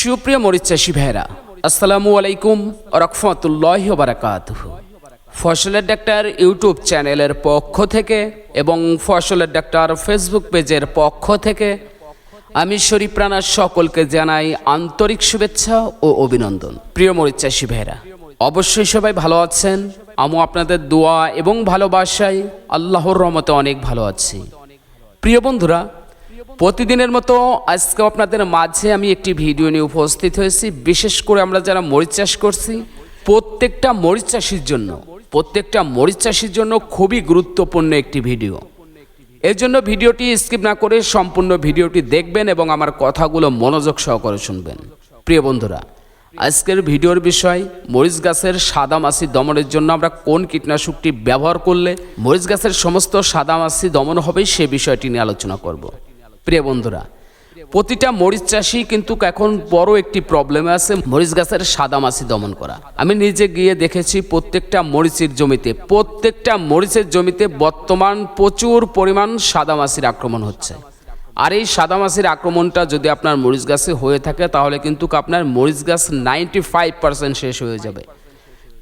সুপ্রিয় মরিচ চাষী ভাইরা, আসসালামু আলাইকুম ওয়া রাহমাতুল্লাহি ওয়া বারাকাতুহু। ফসলের ডাক্তার ইউটিউব চ্যানেলের পক্ষ থেকে এবং ফসলের ডাক্তার ফেসবুক পেজের পক্ষ থেকে আমি শরীফ রানা সকলকে জানাই আন্তরিক শুভেচ্ছা ও অভিনন্দন। প্রিয় মরিচ চাষী ভাইরা, অবশ্যই সবাই ভালো আছেন। আমি আপনাদের দোয়া এবং ভালোবাসায় আল্লাহর রহমতে অনেক ভালো আছি। প্রিয় বন্ধুরা, প্রতিদিনের মতো আজকে আপনাদের মাঝে আমি একটি ভিডিও নিয়ে উপস্থিত হয়েছি। বিশেষ করে আমরা যারা মরিচ চাষ করছি, প্রত্যেকটা মরিচ চাষির জন্য খুবই গুরুত্বপূর্ণ একটি ভিডিও। এর জন্য ভিডিওটি স্কিপ না করে সম্পূর্ণ ভিডিওটি দেখবেন এবং আমার কথাগুলো মনোযোগ সহকারে শুনবেন। প্রিয় বন্ধুরা, আজকের ভিডিওর বিষয় মরিচ গাছের সাদামাছি দমনের জন্য আমরা কোন কীটনাশকটি ব্যবহার করলে মরিচ গাছের সমস্ত সাদামাছি দমন হবে সে বিষয়টি নিয়ে আলোচনা করব। প্রিয় বন্ধুরা, প্রতিটা মরিচ চাষি কিন্তু এখন বড় একটি প্রবলেমে আছে মরিচ গাছের সাদামাছি দমন করা। আমি নিজে গিয়ে দেখেছি প্রত্যেকটা মরিচের জমিতে বর্তমান প্রচুর পরিমাণ সাদামাছির আক্রমণ হচ্ছে। আর এই সাদামাছির আক্রমণটা যদি আপনার মরিচ গাছে হয়ে থাকে তাহলে কিন্তু আপনার মরিচ গাছ 95% শেষ হয়ে যাবে।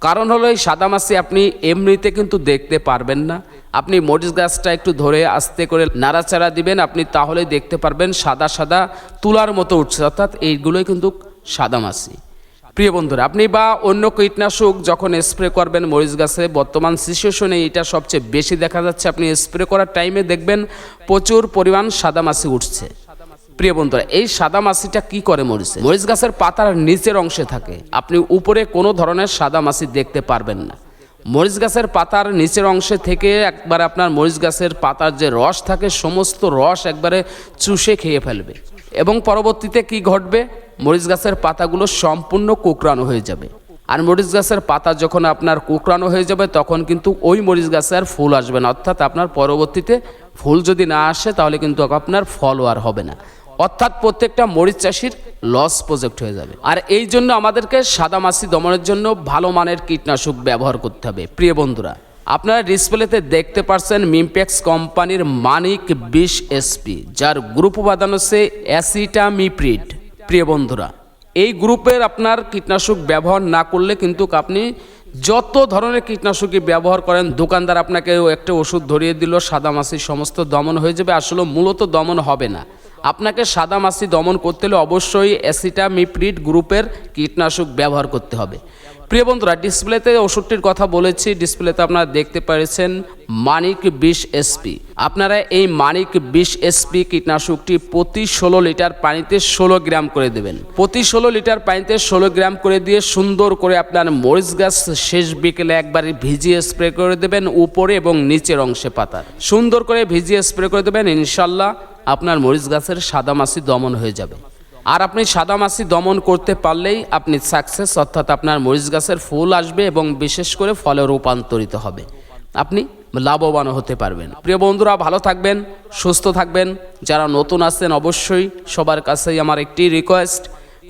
কারণ হলো এই সাদামাছি আপনি এমনিতে কিন্তু দেখতে পারবেন না। আপনি মরিচ গাছটা একটু ধরে আস্তে করে নাড়াচাড়া দিবেন, আপনি তাহলেই দেখতে পারবেন সাদা সাদা তুলার মতো উঠছে, অর্থাৎ এইগুলোই কিন্তু সাদামাছি। প্রিয় বন্ধুরা, আপনি বা অন্য কীটনাশক যখন স্প্রে করবেন মরিচ গাছে, বর্তমান সিচুয়েশনে এটা সবচেয়ে বেশি দেখা যাচ্ছে। আপনি স্প্রে করার টাইমে দেখবেন প্রচুর পরিমাণ সাদামাছি উঠছে। প্রিয় বন্ধুরা, এই সাদামাছিটা কি করে? মরিচ গাছের পাতার নিচের অংশে থাকে। আপনি উপরে কোনো ধরনের সাদামাছি দেখতে পারবেন না। মরিচ গাছের পাতার নিচের অংশে থেকে একবার আপনার মরিচ গাছের পাতার যে রস থাকে সমস্ত রস একবারে চুষে খেয়ে ফেলবে এবং পরবর্তীতে কি ঘটবে? মরিচ গাছের পাতাগুলো সম্পূর্ণ কোঁকড়ানো হয়ে যাবে। আর মরিচ গাছের পাতা যখন আপনার কোঁকড়ানো হয়ে যাবে তখন কিন্তু ওই মরিচ গাছে আর ফুল আসবে না, অর্থাৎ আপনার পরবর্তীতে ফুল যদি না আসে তাহলে কিন্তু আপনার ফলও আর হবে না, অর্থাৎ প্রত্যেকটা মরিচ চাষির লস প্রজেক্ট হয়ে যাবে। আর এই জন্য আমাদেরকে সাদামাছি দমনের জন্য ভালো মানের কীটনাশক ব্যবহার করতে হবে। প্রিয় বন্ধুরা, আপনারা ডিসপ্লেতে দেখতে পাচ্ছেন মিমপ্যাক্স কোম্পানির মানিক 20 SP, যার গ্রুপ উপাদান হচ্ছে অ্যাসিটামিপ্রিড। প্রিয় বন্ধুরা, এই গ্রুপের আপনার কীটনাশক ব্যবহার না করলে কিন্তু আপনি যত ধরনের কীটনাশকই ব্যবহার করেন, দোকানদার আপনাকে একটা ওষুধ ধরিয়ে দিল সাদামাছি সমস্ত দমন হয়ে যাবে, আসলে মূলত দমন হবে না। আপনাকে সাদামাছি দমন করতে হলে অবশ্যই অ্যাসিটামিপ্রিড গ্রুপের কীটনাশক ব্যবহার করতে হবে। প্রিয় বন্ধুরা, ডিসপ্লেতে ওষুধটির কথা বলেছি, ডিসপ্লেতে আপনারা দেখতে পেরেছেন মানিক 20 SP। আপনারা এই মানিক 20 SP কীটনাশকটি প্রতি 16 লিটার পানিতে 16 গ্রাম করে দেবেন। প্রতি 16 লিটার পানিতে 16 গ্রাম করে দিয়ে সুন্দর করে আপনার মরিচ গাছ শেষ বিকেলে একবার ভিজিয়ে স্প্রে করে দেবেন, উপরে এবং নিচের অংশে পাতার সুন্দর করে ভিজিয়ে স্প্রে করে দেবেন। ইনশাল্লাহ আপনার মরিচ গাছের সাদামাছি দমন হয়ে যাবে। আর আপনি সাদামাছি দমন করতে পারলেই আপনি সাকসেস, অর্থাৎ আপনার মরিচ গাছের ফুল আসবে এবং বিশেষ করে ফলে রূপান্তরিত হবে, আপনি লাভবান হতে পারবেন। প্রিয় বন্ধুরা, ভালো থাকবেন, সুস্থ থাকবেন। যারা নতুন আছেন অবশ্যই সবার কাছেই আমার একটি রিকোয়েস্ট,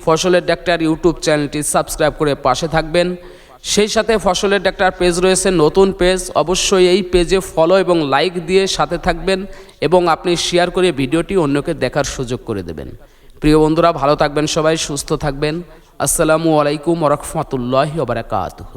ফসলের ডাক্তার ইউটিউব চ্যানেলটি সাবস্ক্রাইব করে পাশে থাকবেন। সেই সাথে ফসলের ডাক্তার পেজ রয়েছে, নতুন পেজ, অবশ্যই এই পেজে ফলো এবং লাইক দিয়ে সাথে থাকবেন এবং আপনি শেয়ার করে ভিডিওটি অন্যকে দেখার সুযোগ করে দেবেন। প্রিয় বন্ধুরা, ভালো থাকবেন, সবাই সুস্থ থাকবেন। আসসালামু আলাইকুম ওয়া রাহমাতুল্লাহি ওয়া বারাকাতুহু।